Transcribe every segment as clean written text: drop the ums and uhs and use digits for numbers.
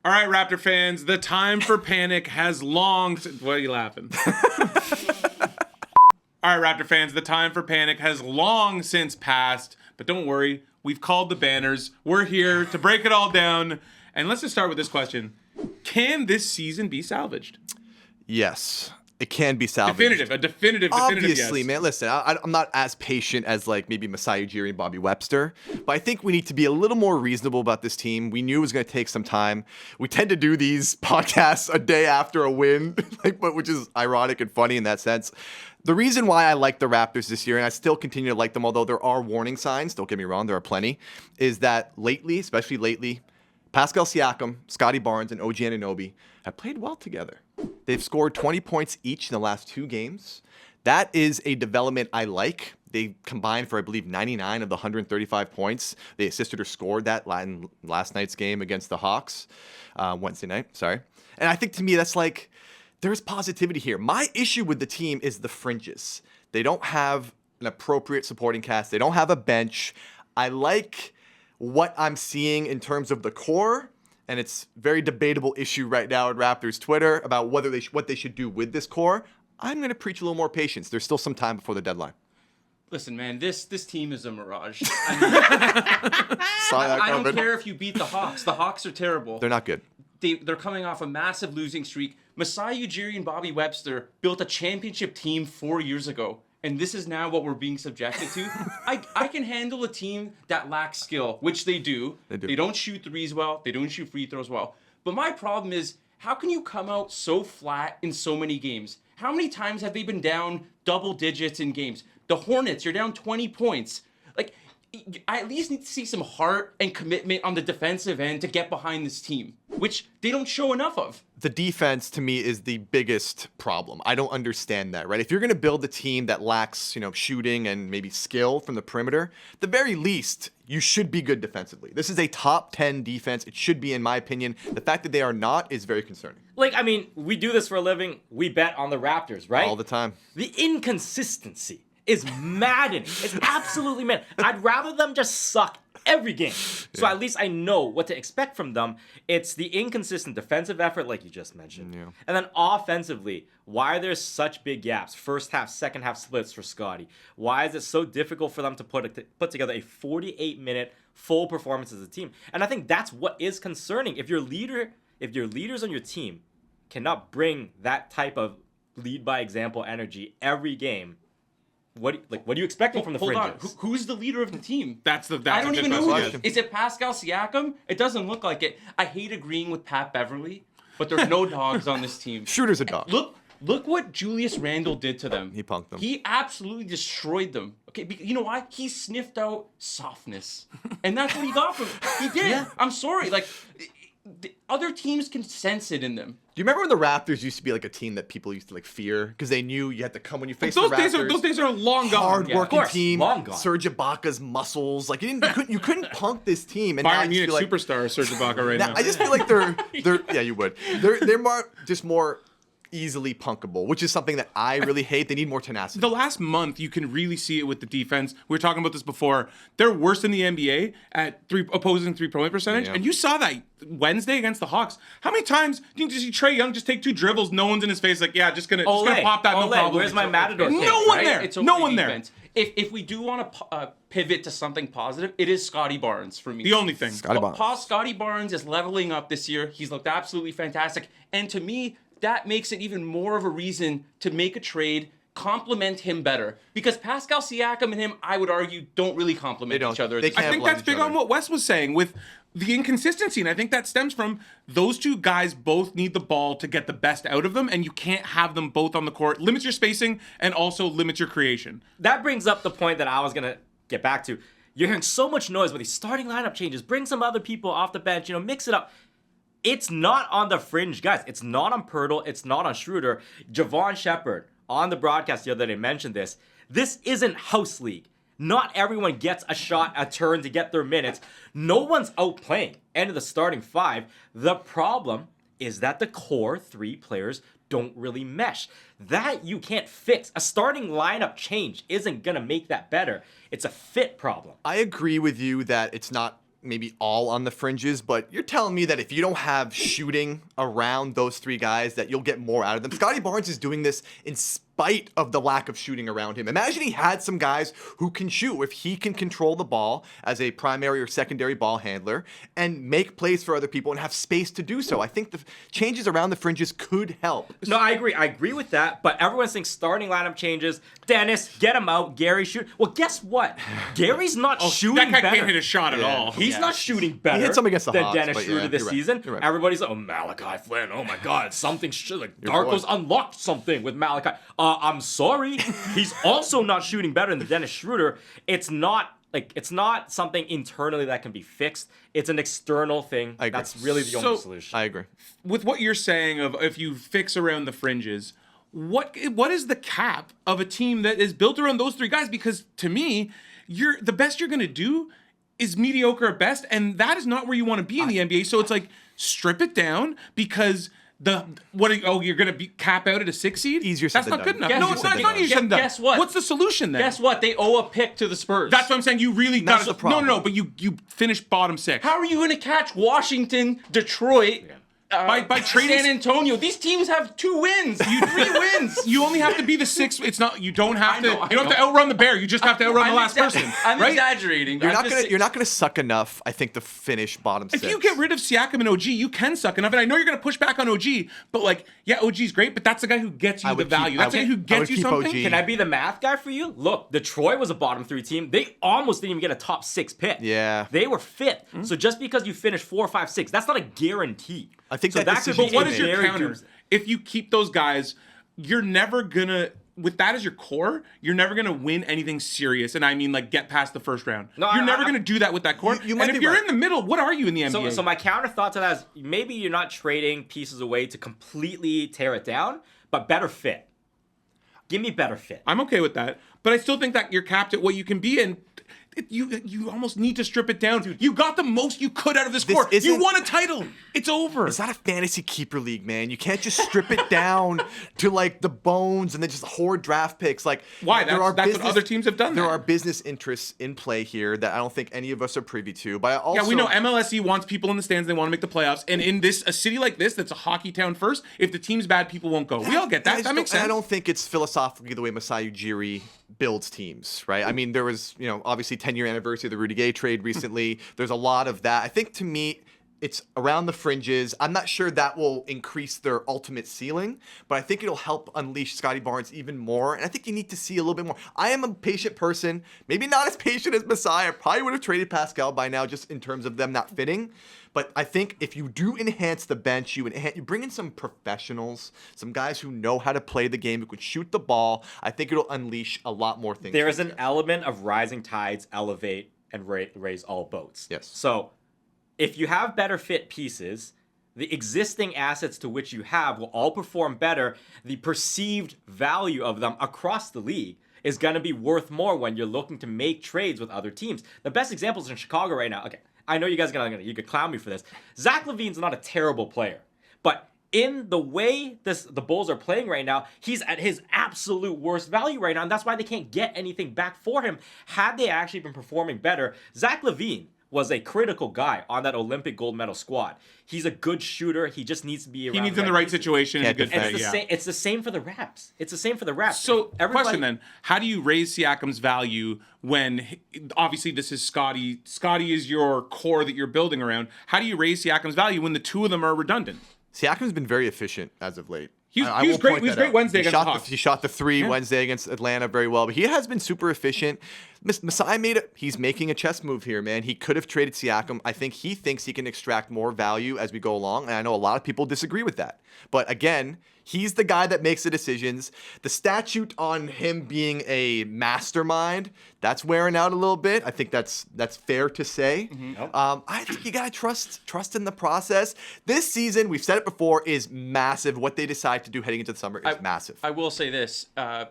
All right, Raptor fans, the time for panic has long... What are you laughing? All right, Raptor fans, the time for panic has long since passed. But don't worry, we've called the banners. We're here to break it all down. And let's just start with this question. Can this season be salvaged? Yes. It can be salvaged. Definitive Obviously, yes. man. Listen, I'm not as patient as like maybe Masai Ujiri and Bobby Webster, but I think we need to be a little more reasonable about this team. We knew it was going to take some time. We tend to do these podcasts a day after a win, which is ironic and funny in that sense. The reason why I like the Raptors this year, and I still continue to like them, although there are warning signs, don't get me wrong, there are plenty, is that lately, especially lately, Pascal Siakam, Scotty Barnes, and OG Anunoby have played well together. They've scored 20 points each in the last 2 games. That is a development I like. They combined for, I believe, 99 of the 135 points. They assisted or scored that in last night's game against the Hawks, Wednesday night, sorry. And I think to me, that's like, there's positivity here. My issue with the team is the fringes. They don't have an appropriate supporting cast. They don't have a bench. I like what I'm seeing in terms of the core, and it's a very debatable issue right now at Raptors Twitter about whether what they should do with this core. I'm going to preach a little more patience. There's still some time before the deadline. Listen, man, this team is a mirage. I don't care if you beat the Hawks. The Hawks are terrible. They're not good. They're coming off a massive losing streak. Masai Ujiri and Bobby Webster built a championship team 4 years ago. And this is now what we're being subjected to. I can handle a team that lacks skill, which they do. They don't shoot threes well. They don't shoot free throws well. But my problem is, how can you come out so flat in so many games? How many times have they been down double digits in games? The Hornets, you're down 20 points. Like, I at least need to see some heart and commitment on the defensive end to get behind this team, which they don't show enough of. The defense, to me, is the biggest problem. I don't understand that, right? If you're going to build a team that lacks, shooting and maybe skill from the perimeter, at the very least, you should be good defensively. This is a top 10 defense. It should be, in my opinion. The fact that they are not is very concerning. We do this for a living. We bet on the Raptors, right? All the time. The inconsistency is maddening. It's absolutely maddening. I'd rather them just suck every game. So at least I know what to expect from them. It's the inconsistent defensive effort, like you just mentioned. Yeah. And then offensively, why are there such big gaps? First half, second half splits for Scotty. Why is it so difficult for them to put together a 48-minute full performance as a team? And I think that's what is concerning. If your leaders on your team cannot bring that type of lead by example energy every game, what are you expecting from the fringes? Hold on. Who's the leader of the team? I don't even know who. Is it Pascal Siakam? It doesn't look like it. I hate agreeing with Pat Beverly, but there's no dogs on this team. Shooter's a dog. Look what Julius Randle did to them. He punked them. He absolutely destroyed them. Okay, you know why? He sniffed out softness, and that's what he got from him. He did. Yeah. I'm sorry. The other teams can sense it in them. Do you remember when the Raptors used to be like a team that people used to fear because they knew you had to come when you faced the Raptors? Those days are long gone. Hard-working team. Long gone. Serge Ibaka's muscles. You couldn't punk this team. And Bayern Munich superstar Serge Ibaka right now. I just feel like they're yeah, you would. They're more easily punkable, which is something that I really hate. They need more tenacity. The last month, you can really see it with the defense. We were talking about this before. They're worse in the NBA at opposing three-point percentage. Yeah. And you saw that Wednesday against the Hawks. How many times do you see Trae Young just take 2 dribbles, no one's in his face, just gonna pop that, no problem. Where's my Matador kick, No one there. It's no one defense. There. If we do want to pivot to something positive, it is Scotty Barnes for me. The only thing. Scotty Barnes is leveling up this year. He's looked absolutely fantastic. And to me, that makes it even more of a reason to make a trade, complement him better. Because Pascal Siakam and him, I would argue, don't really complement each other. I think that's big on what Wes was saying with the inconsistency. And I think that stems from those two guys both need the ball to get the best out of them. And you can't have them both on the court. Limits your spacing and also limits your creation. That brings up the point that I was going to get back to. You're hearing so much noise with these starting lineup changes. Bring some other people off the bench, mix it up. It's not on the fringe, guys. It's not on Pirtle. It's not on Schroeder. Javon Shepherd on the broadcast the other day mentioned this. This isn't house league. Not everyone gets a shot, a turn to get their minutes. No one's outplaying any of the starting 5. The problem is that the core 3 players don't really mesh. That you can't fix. A starting lineup change isn't going to make that better. It's a fit problem. I agree with you that it's not maybe all on the fringes, but you're telling me that if you don't have shooting around those three guys, that you'll get more out of them. Scotty Barnes is doing this in spite of the lack of shooting around him. Imagine he had some guys who can shoot. If he can control the ball as a primary or secondary ball handler and make plays for other people and have space to do so, I think the changes around the fringes could help. No, I agree. I agree with that. But everyone thinks starting lineup changes. Dennis, get him out. Gary, shoot. Well, guess what? Gary's not shooting That guy better. can't hit a shot at all. He's not shooting better He hit some against the than Hawks, Dennis but Schroeder yeah, this you're right. season. You're right. Everybody's like, oh, Malachi Flynn. Oh, my God. Something like Darko's boy. unlocked something with Malachi. I'm sorry. He's also not shooting better than Dennis Schroeder. It's not something internally that can be fixed. It's an external thing. I agree. That's really the only solution. I agree. With what you're saying of if you fix around the fringes, what is the cap of a team that is built around those three guys? Because to me, the best you're gonna do is mediocre at best, and that is not where you want to be in the NBA. So it's like strip it down because you're gonna be cap out at a 6 seed? Easier said That's than not good done. enough. Guess No, it's what? not easier said than done. Guess what? What's the solution then? Guess what? They owe a pick to the Spurs. That's what I'm saying. You really That's got the problem. No, but you finished bottom 6. How are you going to catch Washington, Detroit, By trading San Antonio? These teams have 2 wins. 3 wins. You only have to be the 6th. It's not. You don't have I to. know, You I don't have to know. outrun the bear. You just have to outrun the last person. I'm right? exaggerating. You're not gonna suck enough, I think, to finish bottom If 6. you get rid of Siakam and OG, you can suck enough. And I know you're going to push back on OG, but OG's great, but that's the guy who gets you the would value. keep- That's the guy who I would gets you keep something. OG. Can I be the math guy for you? Look, Detroit was a bottom 3 team. They almost didn't even get a top 6 pick. Yeah. They were 5th. So just because you finish 4, 5, 6, that's not a guarantee. I think so that that could decision be But what a is your very counter? doomsday. If you keep those guys, you're never gonna. With that as your core, you're never gonna win anything serious, and I mean like get past the first round. No, you're I- never I- gonna do that with that core. You might and if be you're right. in the middle, what are you in the NBA? So my counter thought to that is maybe you're not trading pieces away to completely tear it down, but better fit. Give me better fit. I'm okay with that, but I still think that you're capped at what you can be, and you almost need to strip it down. Dude, you got the most you could out of this core. You isn't- won a title. It's over. It's not a fantasy keeper league, man. You can't just strip it down to like the bones and then just hoard draft picks. Like Why? That's what other teams have done There that. are business interests in play here that I don't think any of us are privy to. But I also Yeah, we know MLSE wants people in the stands. They want to make the playoffs. And in a city like this, that's a hockey town first, if the team's bad, people won't go. We all get that. That makes sense. I don't think it's philosophically the way Masai Ujiri builds teams, right? I mean, there was, obviously 10-year anniversary of the Rudy Gay trade recently. There's a lot of that. I think to me, it's around the fringes. I'm not sure that will increase their ultimate ceiling, but I think it'll help unleash Scotty Barnes even more. And I think you need to see a little bit more. I am a patient person, maybe not as patient as Masai. I probably would have traded Pascal by now just in terms of them not fitting. But I think if you do enhance the bench, you bring in some professionals, some guys who know how to play the game, who can shoot the ball. I think it'll unleash a lot more things. There is an element of rising tides elevate and raise all boats. Yes. So if you have better fit pieces, the existing assets to which you have will all perform better. The perceived value of them across the league is going to be worth more when you're looking to make trades with other teams. The best examples in Chicago right now. Okay, I know you guys you could clown me for this. Zach LaVine's not a terrible player, but in the way the Bulls are playing right now, he's at his absolute worst value right now, and that's why they can't get anything back for him. Had they actually been performing better, Zach LaVine was a critical guy on that Olympic gold medal squad. He's a good shooter. He just needs to be around. He needs in the right pieces. situation. Can't And a good defend. fit, It's the same for the Raps. It's the same for the Raps. So, Everybody- question then: how do you raise Siakam's value when obviously this is Scotty? Scotty is your core that you're building around. How do you raise Siakam's value when the two of them are redundant? Siakam's been very efficient as of late. He was will great. point He was that great out. Wednesday He against shot the Hawks. He shot the 3 Wednesday against Atlanta very well, but he has been super efficient. Masai he's making a chess move here, man. He could have traded Siakam. I think he thinks he can extract more value as we go along, and I know a lot of people disagree with that. But again, he's the guy that makes the decisions. The statute on him being a mastermind, that's wearing out a little bit. I think that's fair to say. I think you gotta trust in the process. This season, we've said it before, is massive. What they decide to do heading into the summer is massive. I will say this,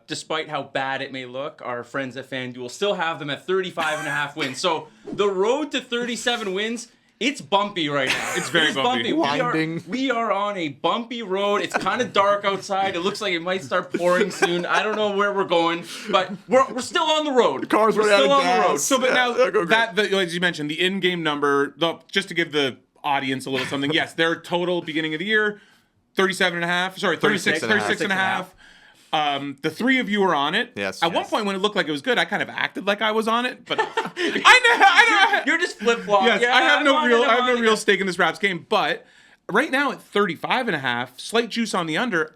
despite how bad it may look, our friends at FanDuel still have them at 35.5 wins. So the road to 37 wins It's bumpy right now. It's very bumpy. Winding. We are on a bumpy road. It's kind of dark outside. It looks like it might start pouring soon. I don't know where we're going, but we're still on the road. Car's we're running still out of on the road. gas. So, but now go great. as you mentioned, the in-game number, just to give the audience a little something. Yes, their total beginning of the year, 37 and a half. Sorry, 36 and a half. The three of you were on it. Yes. At one point, when it looked like it was good, I kind of acted like I was on it, but I know. You're just flip-flopping. Yes, Yeah, I have no I'm real stake in this Raps game, but right now at 35 and a half, slight juice on the under.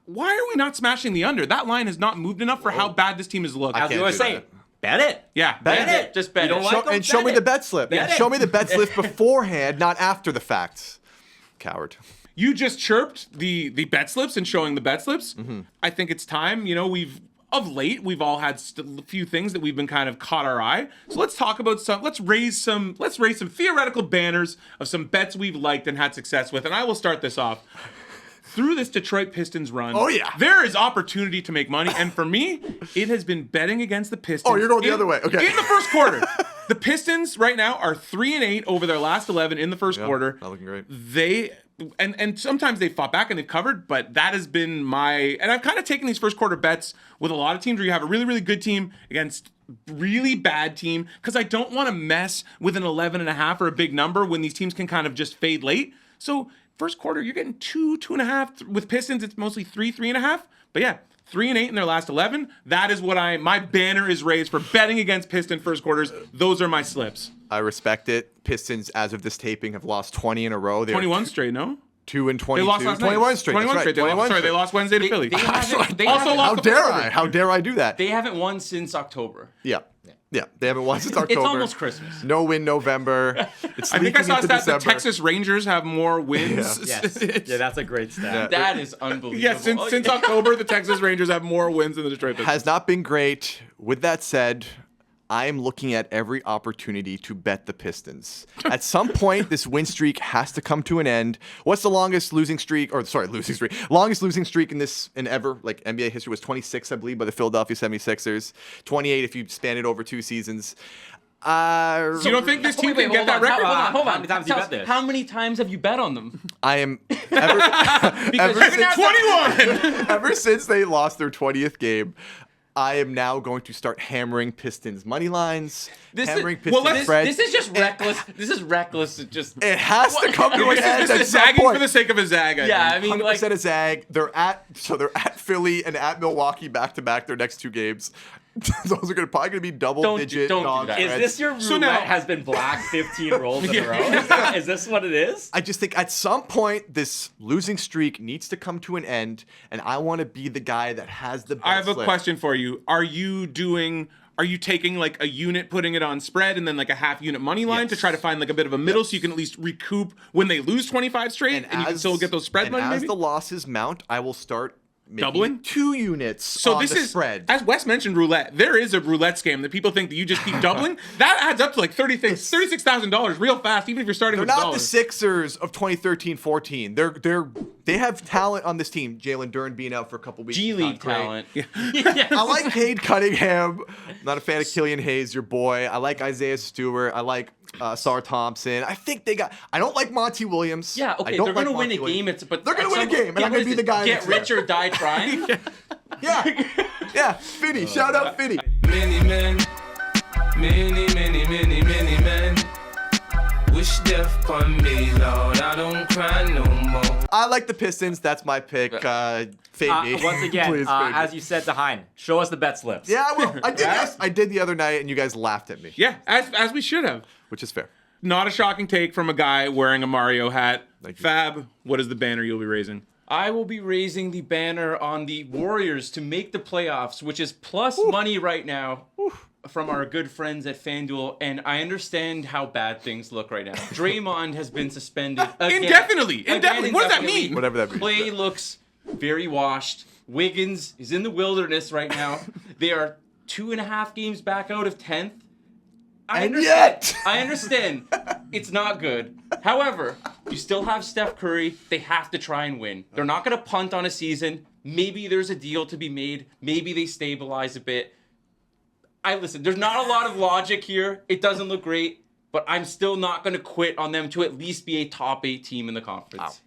Why are we not smashing the under? That line has not moved enough for how bad this team has looked. As you can't were do saying, that. bet it. Yeah, Bet it. Just bet You it. don't like them? Show Bet me it. the bet slip. Bet it. Show me the bet slip beforehand, not after the fact. Coward. You just chirped the bet slips and showing the bet slips. I think it's time. You know, we've all had a few things that we've been kind of caught our eye. So let's talk about let's raise some theoretical banners of some bets we've liked and had success with. And I will start this off. Through this Detroit Pistons run, Oh, yeah. there is opportunity to make money. And for me, it has been betting against the Pistons. Oh, you're going the other way. Okay. In the first quarter. The Pistons right now are 3-8 over their last 11 in the first quarter. Not looking great. They and sometimes they fought back and they've covered, but that has been and I've kind of taken these first quarter bets with a lot of teams where you have a really, really good team against really bad team, because I don't want to mess with an 11.5 or a big number when these teams can kind of just fade late. So first quarter, you're getting 2.5. With Pistons, it's mostly 3.5. But yeah, 3-8 in their last 11. That is what my banner is raised for betting against Piston first quarters. Those are my slips. I respect it. Pistons, as of this taping, have lost 20 in a row. They're 21 straight, no? 2 and 22. They lost last night. 21 straight. 21 That's straight. right. They lost Wednesday to Philly. They Also haven't- How lost dare I? How dare I do that? They haven't won since October. Yeah. They haven't won since October. It's almost Christmas. No win November. It's I think I leaking saw a into stat that December. Texas Rangers have more wins. Yes. Yeah, that's a great stat. That is unbelievable. Yes, since October, the Texas Rangers have more wins than the Detroit Pistons. Has not been great. With that said, I am looking at every opportunity to bet the Pistons. At some point, this win streak has to come to an end. What's the longest losing streak in ever, like NBA history, was 26, I believe, by the Philadelphia 76ers. 28 if you span it over 2 seasons. So you don't think this team can get that record? Hold on. How many times you bet this? How many times have you bet on them? I am ever since 21! ever since they lost their 20th game, I am now going to start hammering Pistons money lines, hammering Pistons spreads. This is just reckless. This is reckless. It has to come to an end This at is some zagging point. for the sake of a zag. Yeah, I think. I mean, 100% a zag. They're at Philly and at Milwaukee back to back their next 2 games. Those are probably gonna be double-digit don't do dog that. Is spreads. this your roulette So now- has been black 15 rolls in a row? Is this what it is? I just think at some point this losing streak needs to come to an end, and I want to be the guy that has the best I have a slip. question for you. Are you taking like a unit, putting it on spread, and then like a half unit money line to Yes. try to find like a bit of a middle so you can at least recoup when they lose 25 straight and you can still get those spread money? As Maybe? the losses mount, I will start making Doubling? 2 units So on this the is, spread. as Wes mentioned, roulette. There is a roulette scam that people think that you just keep doubling. That adds up to like $36,000 real fast, even if you're starting They're with not the dollars. Sixers of 2013-14. They have talent on this team. Jalen Duren being out for a couple weeks. G is not League great. talent. I like Cade Cunningham. Not a fan of Killian Hayes, your boy. I like Isaiah Stewart. I like Sar Thompson. I think I don't like Monty Williams. Yeah, I okay, don't they're like gonna win a Monty game. Williams. But They're gonna at win a some- game, and I'm gonna what be is the it? guy Get that's rich or die trying. Yeah, Finny. Shout out Finny. Many men, many men wish death upon me, Lord. I don't cry no more. I like the Pistons. That's my pick. Fade me. Once again, Please fade me. as you said to Hein, show us the bet slips. Yeah, I will. I did the other night, and you guys laughed at me, Yeah, as we should have. which is fair. Not a shocking take from a guy wearing a Mario hat. Thank you. Fab, what is the banner you'll be raising? I will be raising the banner on the Warriors to make the playoffs, which is plus money right now from our good friends at FanDuel. And I understand how bad things look right now. Draymond has been suspended again. Indefinitely. Again, What does that indefinitely. mean? Whatever that means. Clay looks very washed. Wiggins is in the wilderness right now. They are 2.5 games back out of 10th. I understand. It's not good. However, you still have Steph Curry. They have to try and win. They're not going to punt on a season. Maybe there's a deal to be made. Maybe they stabilize a bit. Listen, there's not a lot of logic here. It doesn't look great. but I'm still not going to quit on them to at least be a top 8 team in the conference.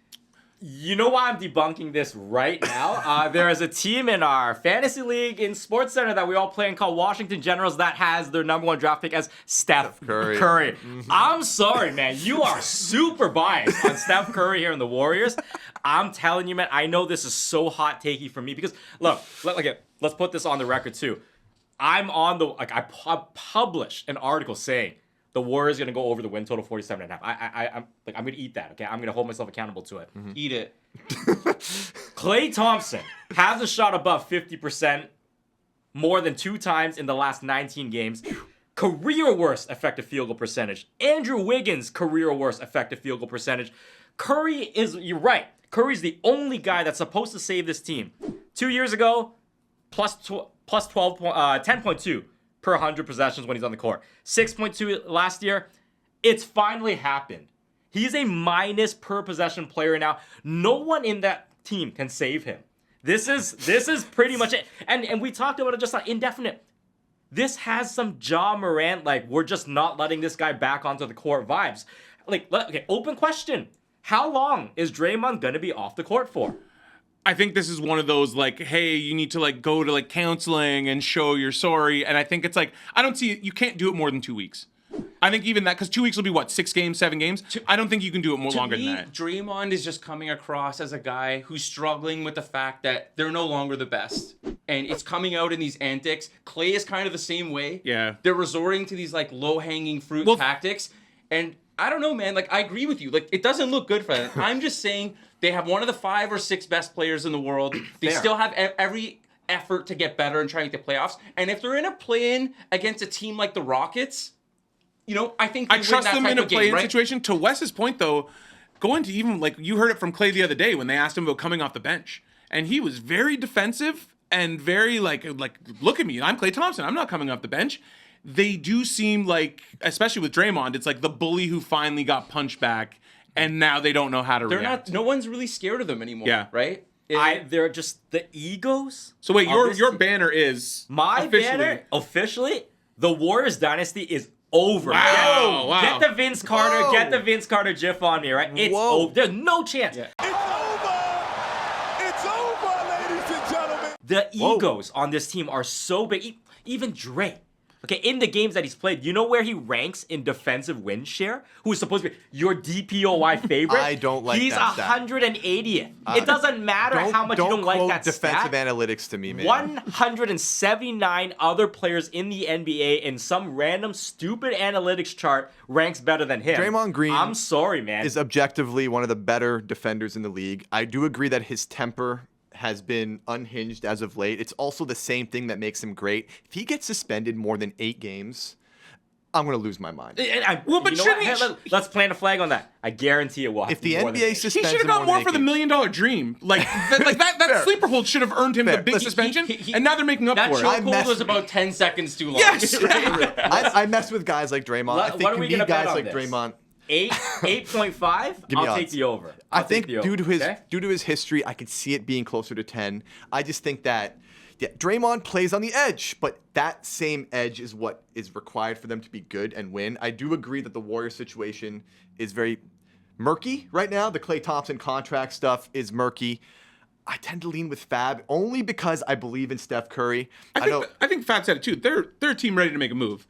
You know why I'm debunking this right now? There is a team in our fantasy league in SportsCenter that we all play in called Washington Generals that has their number 1 draft pick as Steph Curry. Mm-hmm. I'm sorry, man. You are super biased on Steph Curry here in the Warriors. I'm telling you, man, I know this is so hot takey for me because, look, let's put this on the record too. I published an article saying the Warriors going to go over the win total 47.5. I'm going to eat that, okay? I'm going to hold myself accountable to it. Mm-hmm. Eat it. Klay Thompson hasn't shot above 50% more than 2 times in the last 19 games. Career worst effective field goal percentage. Andrew Wiggins, career worst effective field goal percentage. You're right. Curry's the only guy that's supposed to save this team. 2 years ago, plus 10.2 per 100 possessions when he's on the court. 6.2 last year. It's finally happened. He's a minus per possession player now. No one in that team can save him. This is pretty much it. And we talked about it just like indefinite. This has some Ja Morant, like, we're just not letting this guy back onto the court vibes. Okay, open question. How long is Draymond going to be off the court for? I think this is one of those, like, hey, you need to, like, go to, like, counseling and show you're sorry. And I think it's like, I don't see it. You can't do it more than 2 weeks. I think even that, because 2 weeks will be what, 6 games, 7 games? I don't think you can do it more longer than that. Draymond is just coming across as a guy who's struggling with the fact that they're no longer the best. And it's coming out in these antics. Klay is kind of the same way. Yeah. They're resorting to these, like, low-hanging fruit tactics. And I don't know, man. Like, I agree with you. Like, it doesn't look good for them. I'm just saying they have one of the 5 or 6 best players in the world. They still have every effort to get better and try to get the playoffs. And if they're in a play-in against a team like the Rockets, you know, I think I trust them in a play-in situation. To Wes's point, though, going to even, like, you heard it from Klay the other day when they asked him about coming off the bench. And he was very defensive and very, like, look at me. I'm Klay Thompson. I'm not coming off the bench. They do seem like, especially with Draymond, it's like the bully who finally got punched back, and now they don't know how to react. No one's really scared of them anymore. Yeah. Right? They're just the egos. So wait, your banner is banner officially. The Warriors dynasty is over. Wow. Get the Vince Carter. Get the Vince Carter gif on me, right? It's over. There's no chance. Yeah. It's over, ladies and gentlemen. The egos on this team are so big. Even Dre. Okay, in the games that he's played, you know where he ranks in defensive win share? Who is supposed to be your DPOY favorite? I don't like He's that stat. 180th. It doesn't matter how much you don't like that defensive stat. analytics to me, man. 179 other players in the NBA in some random stupid analytics chart ranks better than him. Draymond Green, I'm sorry, man. is objectively one of the better defenders in the league. I do agree that his temper has been unhinged as of late. It's also the same thing that makes him great. If he gets suspended more than 8 games, I'm going to lose my mind. Let's plant a flag on that. I guarantee it will. If the NBA suspends he should have got more for the $1 million dream. That sleeper hold should have earned him the big suspension, and now they're making up for it. That chokehold was about 10 seconds too long. Yes. I mess with guys like Draymond. I think what are you we need gonna bet guys on like this? Draymond. 8.5. I'll take the over. I think due to his history, I could see it being closer to 10. I just think that Draymond plays on the edge, but that same edge is what is required for them to be good and win. I do agree that the Warriors situation is very murky right now. The Klay Thompson contract stuff is murky. I tend to lean with Fab only because I believe in Steph Curry. I think Fab said it too. They're a team ready to make a move.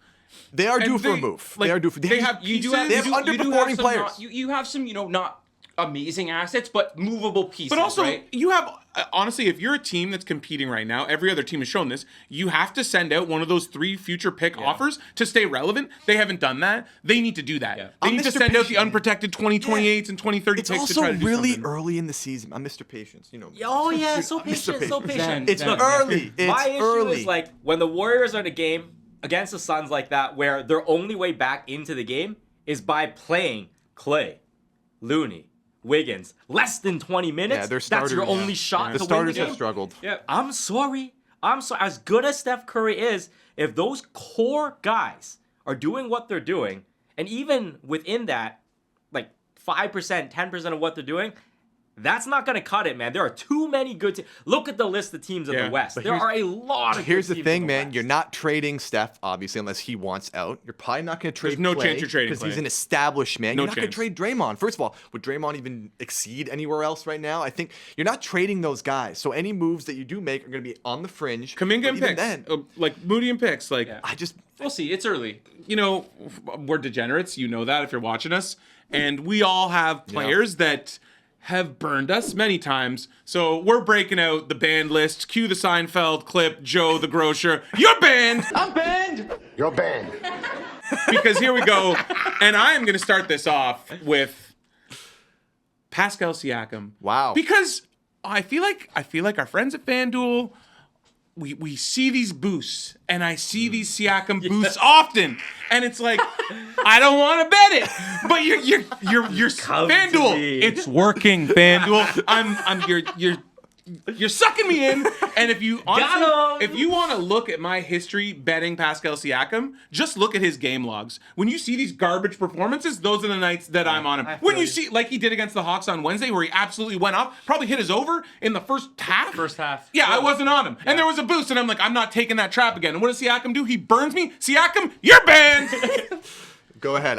They are due for a move. Like, they are due for. They have underperforming players. You have some, not amazing assets, but movable pieces. But also, right? you have, honestly, if you're a team that's competing right now, every other team has shown this, you have to send out one of those 3 future pick offers to stay relevant. They haven't done that. They need to do that. Yeah. They need to send out the unprotected 2028s and 2030 picks to try to do something. It's also really early in the season. I'm Mr. Patience, Oh, yeah, so patient, so patient. It's early. My issue is, like, when the Warriors are in a game against the Suns like that, where their only way back into the game is by playing Klay, Looney, Wiggins, less than 20 minutes. Yeah, their starters, that's your only shot to win the game. The starters have struggled. Yeah. I'm sorry. As good as Steph Curry is, if those core guys are doing what they're doing, and even within that, like 5%, 10% of what they're doing, That's not going to cut it, man. There are too many good teams. Look at the list of teams in Yeah, the West. but There are a lot of Here's good the teams thing, in man. West. You're not trading Steph, obviously, unless he wants out. You're probably not going to trade There's no Klay chance you're trading because he's Klay. an established man. No You're not going to chance. trade Draymond. First of all, would Draymond even exceed anywhere else right now? I think you're not trading those guys. So any moves that you do make are going to be on the fringe. Kaminga But and even picks. then, Like Moody and picks. Like, Yeah. I just We'll see. It's early. you know, we're degenerates. You know that if you're watching us. And we all have players that have burned us many times. So we're breaking out the banned list. Cue the Seinfeld clip, Joe the grocer. You're banned! I'm banned. You're banned. Because here we go. And I am going to start this off with Pascal Siakam. Wow. Because I feel like our friends at FanDuel, we see these boosts, and I see these Siakam boosts often, and it's like I don't want to bet it, but you're Come to FanDuel. me. It's working, FanDuel. You're sucking me in, and if you honestly, Got him. if you want to look at my history betting Pascal Siakam, just look at his game logs. When you see these garbage performances, those are the nights that I'm on him. When you see, like he did against the Hawks on Wednesday, where he absolutely went off, probably hit his over in the first half. First half. Yeah, I wasn't on him, and there was a boost, and I'm like, I'm not taking that trap again. And what does Siakam do? He burns me. Siakam, you're banned. go ahead.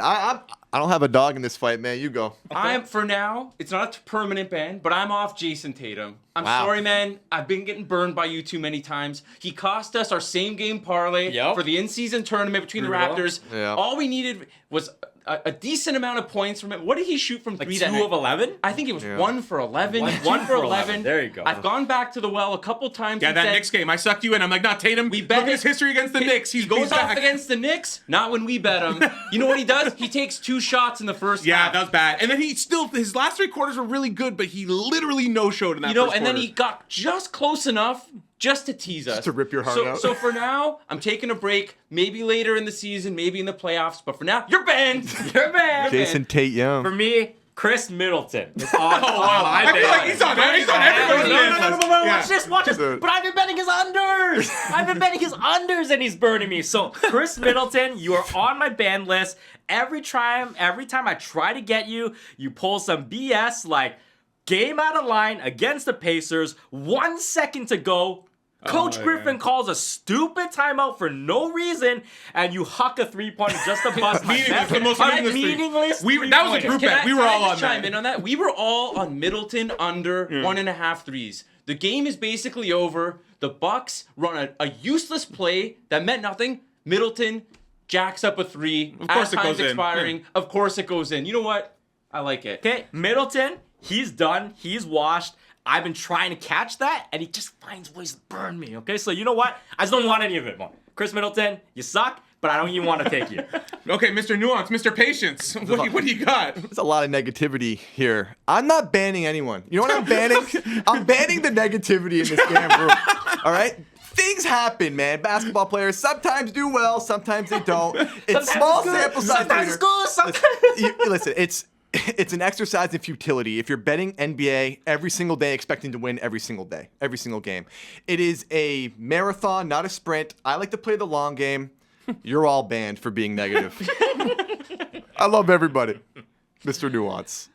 I don't have a dog in this fight, man. You go. I'm for now. It's not a permanent ban, but I'm off Jason Tatum. I'm Wow. sorry, man. I've been getting burned by you too many times. He cost us our same game parlay Yep. for the in-season tournament between Brutal. the Raptors. Yeah. All we needed was a decent amount of points from him. What did he shoot from Like three? 2 that night? of 11? I think it was 1 for 11. One for 11. There you go. I've gone back to the well a couple times. Yeah, and that said, Knicks game, I sucked you in. I'm like, not Tatum. We Look bet at his history against the Knicks. He goes he's off back. against the Knicks. Not when we bet him. You know what he does? He takes 2 shots in the first Yeah, half. that was bad. And then his last 3 quarters were really good, but he literally no-showed in that You know, first and then quarter. he got just close enough just to tease us. to rip your heart so, out. So for now, I'm taking a break. Maybe later in the season, maybe in the playoffs. But for now, you're banned. You're banned. Jason Tate Young. For me, Chris Middleton is on. I feel like he's on everybody's list. Yeah. Watch this. But I've been betting his unders. I've been betting his unders, and he's burning me. So, Chris Middleton, you are on my ban list. Every time I try to get you, you pull some BS like game out of line against the Pacers. 1 second to go. Coach Griffin calls a stupid timeout for no reason, and you huck a 3-pointer just to bust my Meaningless, bet. the most A meaningless three. meaningless That was a three-pointer. group bet. We were Can I all just on chime that. in on that? We were all on Middleton under 1.5 threes. The game is basically over. The Bucks run a useless play that meant nothing. Middleton jacks up a 3. Of course it time's goes in. expiring. Yeah. Of course it goes in. You know what? I like it. Okay, Middleton, he's done. He's washed. I've been trying to catch that, and he just finds ways to burn me. Okay, so you know what? I just don't want any of it more. Chris Middleton, you suck, but I don't even want to take you. Okay, Mr. Nuance, Mr. Patience. What do you got? There's a lot of negativity here. I'm not banning anyone. You know what I'm banning? I'm banning the negativity in this damn room. All right? Things happen, man. Basketball players sometimes do well, sometimes they don't. It's small sample size. Sometimes it's good, sometimes... Listen, it's an exercise in futility. If you're betting NBA every single day, expecting to win every single day, every single game, it is a marathon, not a sprint. I like to play the long game. You're all banned for being negative. I love everybody, Mr. Nuance.